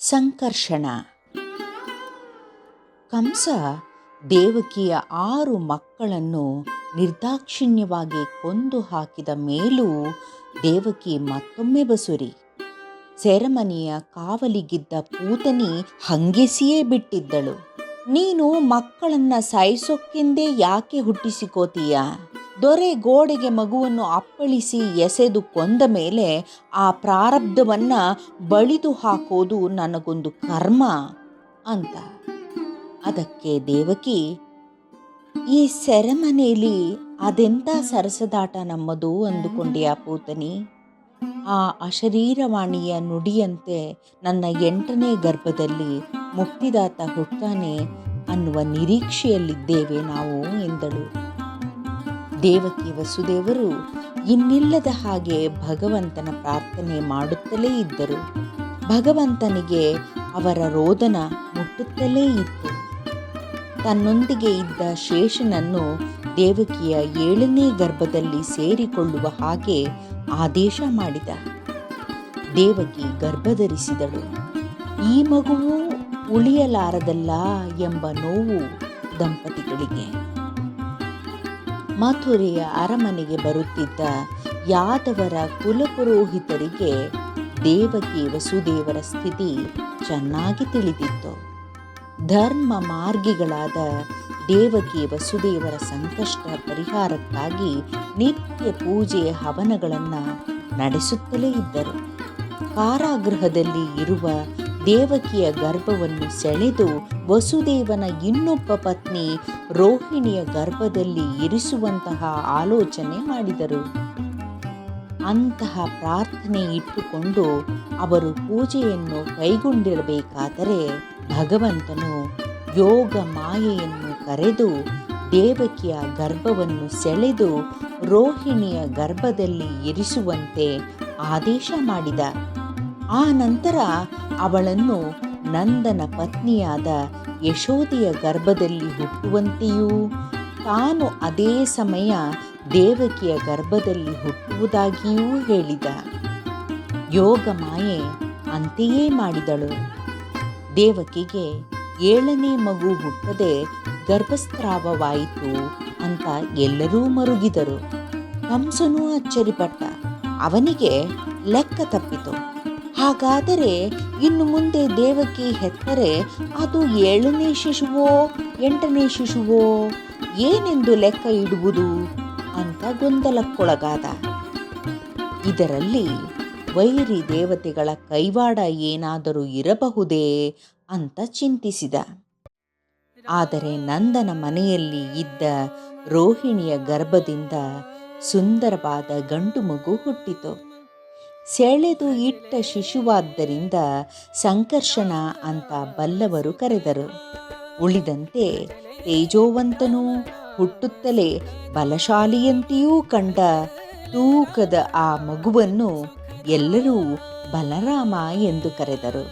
ಸಂಕರ್ಷಣ. ಕಂಸ ದೇವಕಿಯ 6 ಮಕ್ಕಳನ್ನು ನಿರ್ದಾಕ್ಷಿಣ್ಯವಾಗಿ ಕೊಂದು ಹಾಕಿದ ಮೇಲೂ ದೇವಕಿ ಮತ್ತೊಮ್ಮೆ ಬಸುರಿ. ಸೆರೆಮನೆಯ ಕಾವಲಿಗಿದ್ದ ಪೂತನಿ ಹಂಗೆಸಿಯೇ ಬಿಟ್ಟಿದ್ದಳು. ನೀನು ಮಕ್ಕಳನ್ನ ಸಾಯಿಸೋಕ್ಕೆಂದೇ ಯಾಕೆ ಹುಟ್ಟಿಸಿಕೋತೀಯ? ದೊರೆ ಗೋಡೆಗೆ ಮಗುವನ್ನು ಅಪ್ಪಳಿಸಿ ಎಸೆದು ಕೊಂದ ಮೇಲೆ ಆ ಪ್ರಾರಬ್ಧವನ್ನು ಬಳಿದು ಹಾಕೋದು ನನಗೊಂದು ಕರ್ಮ ಅಂತ. ಅದಕ್ಕೆ ದೇವಕಿ, ಈ ಸೆರೆಮನೆಯಲ್ಲಿ ಅದೆಂಥ ಸರಸದಾಟ ನಮ್ಮದು ಅಂದುಕೊಂಡೆಯ ಪೂತನಿ? ಆ ಅಶರೀರವಾಣಿಯ ನುಡಿಯಂತೆ ನನ್ನ 8ನೇ ಗರ್ಭದಲ್ಲಿ ಮುಕ್ತಿದಾತ ಹುಟ್ಟಾನೆ ಅನ್ನುವ ನಿರೀಕ್ಷೆಯಲ್ಲಿದ್ದೇವೆ ನಾವು ಎಂದಳು. ದೇವಕಿ ವಸುದೇವರು ಇನ್ನಿಲ್ಲದ ಹಾಗೆ ಭಗವಂತನ ಪ್ರಾರ್ಥನೆ ಮಾಡುತ್ತಲೇ ಇದ್ದರು. ಭಗವಂತನಿಗೆ ಅವರ ರೋದನ ಮುಟ್ಟುತ್ತಲೇ ಇತ್ತು. ತನ್ನೊಂದಿಗೆ ಇದ್ದ ಶೇಷನನ್ನು ದೇವಕಿಯ 7ನೇ ಗರ್ಭದಲ್ಲಿ ಸೇರಿಕೊಳ್ಳುವ ಹಾಗೆ ಆದೇಶ ಮಾಡಿದ. ದೇವಕಿ ಗರ್ಭಧರಿಸಿದಳು. ಈ ಮಗುವು ಉಳಿಯಲಾರದಲ್ಲ ಎಂಬ ನೋವು ದಂಪತಿಗಳಿಗೆ. ಮಥುರೆಯ ಅರಮನೆಗೆ ಬರುತ್ತಿದ್ದ ಯಾದವರ ಕುಲಪುರೋಹಿತರಿಗೆ ದೇವಕಿ ವಸುದೇವರ ಸ್ಥಿತಿ ಚೆನ್ನಾಗಿ ತಿಳಿದಿತ್ತು. ಧರ್ಮ ಮಾರ್ಗಿಗಳಾದ ದೇವಕಿ ವಸುದೇವರ ಸಂಕಷ್ಟ ಪರಿಹಾರಕ್ಕಾಗಿ ನಿತ್ಯ ಪೂಜೆ ಹವನಗಳನ್ನು ನಡೆಸುತ್ತಲೇ ಇದ್ದರು. ಕಾರಾಗೃಹದಲ್ಲಿ ಇರುವ ದೇವಕಿಯ ಗರ್ಭವನ್ನು ಸೆಳೆದು ವಸುದೇವನ ಇನ್ನೊಬ್ಬ ಪತ್ನಿ ರೋಹಿಣಿಯ ಗರ್ಭದಲ್ಲಿ ಇರಿಸುವಂತಹ ಆಲೋಚನೆ ಮಾಡಿದರು. ಅಂತಹ ಪ್ರಾರ್ಥನೆ ಇಟ್ಟುಕೊಂಡು ಅವರು ಪೂಜೆಯನ್ನು ಕೈಗೊಂಡಿರಬೇಕಾದರೆ ಭಗವಂತನು ಯೋಗ ಮಾಯೆಯನ್ನು ಕರೆದು ದೇವಕಿಯ ಗರ್ಭವನ್ನು ಸೆಳೆದು ರೋಹಿಣಿಯ ಗರ್ಭದಲ್ಲಿ ಇರಿಸುವಂತೆ ಆದೇಶ ಮಾಡಿದ. ಆ ನಂತರ ಅವಳನ್ನು ನಂದನ ಪತ್ನಿಯಾದ ಯಶೋದೆಯ ಗರ್ಭದಲ್ಲಿ ಹುಟ್ಟುವಂತೆಯೂ ತಾನು ಅದೇ ಸಮಯ ದೇವಕಿಯ ಗರ್ಭದಲ್ಲಿ ಹುಟ್ಟುವುದಾಗಿಯೂ ಹೇಳಿದ. ಯೋಗ ಮಾಯೆ ಅಂತೆಯೇ ಮಾಡಿದಳು. ದೇವಕಿಗೆ 7ನೇ ಮಗು ಹುಟ್ಟದೆ ಗರ್ಭಸ್ರಾವವಾಯಿತು ಅಂತ ಎಲ್ಲರೂ ಮರುಗಿದರು. ಕಂಸನೂ ಅಚ್ಚರಿಪಟ್ಟ. ಅವನಿಗೆ ಲೆಕ್ಕ ತಪ್ಪಿತು. ಹಾಗಾದರೆ ಇನ್ನು ಮುಂದೆ ದೇವಕಿ ಹೆತ್ತರೆ ಅದು 7ನೇ ಶಿಶುವೋ 8ನೇ ಶಿಶುವೋ ಏನೆಂದು ಲೆಕ್ಕ ಇಡುವುದು ಅಂತ ಗೊಂದಲಕ್ಕೊಳಗಾದ. ಇದರಲ್ಲಿ ವೈರಿ ದೇವತೆಗಳ ಕೈವಾಡ ಏನಾದರೂ ಇರಬಹುದೇ ಅಂತ ಚಿಂತಿಸಿದ. ಆದರೆ ನಂದನ ಮನೆಯಲ್ಲಿ ಇದ್ದ ರೋಹಿಣಿಯ ಗರ್ಭದಿಂದ ಸುಂದರವಾದ ಗಂಡು ಮಗು ಹುಟ್ಟಿತು. ಸೆಳೆದು ಇಟ್ಟ ಶಿಶುವಾದ್ದರಿಂದ ಸಂಕರ್ಷಣ ಅಂತ ಬಲ್ಲವರು ಕರೆದರು. ಉಳಿದಂತೆ ತೇಜೋವಂತನೂ ಹುಟ್ಟುತ್ತಲೇ ಬಲಶಾಲಿಯಂತೆಯೂ ಕಂಡ ತೂಕದ ಆ ಮಗುವನ್ನು ಎಲ್ಲರೂ ಬಲರಾಮ ಎಂದು ಕರೆದರು.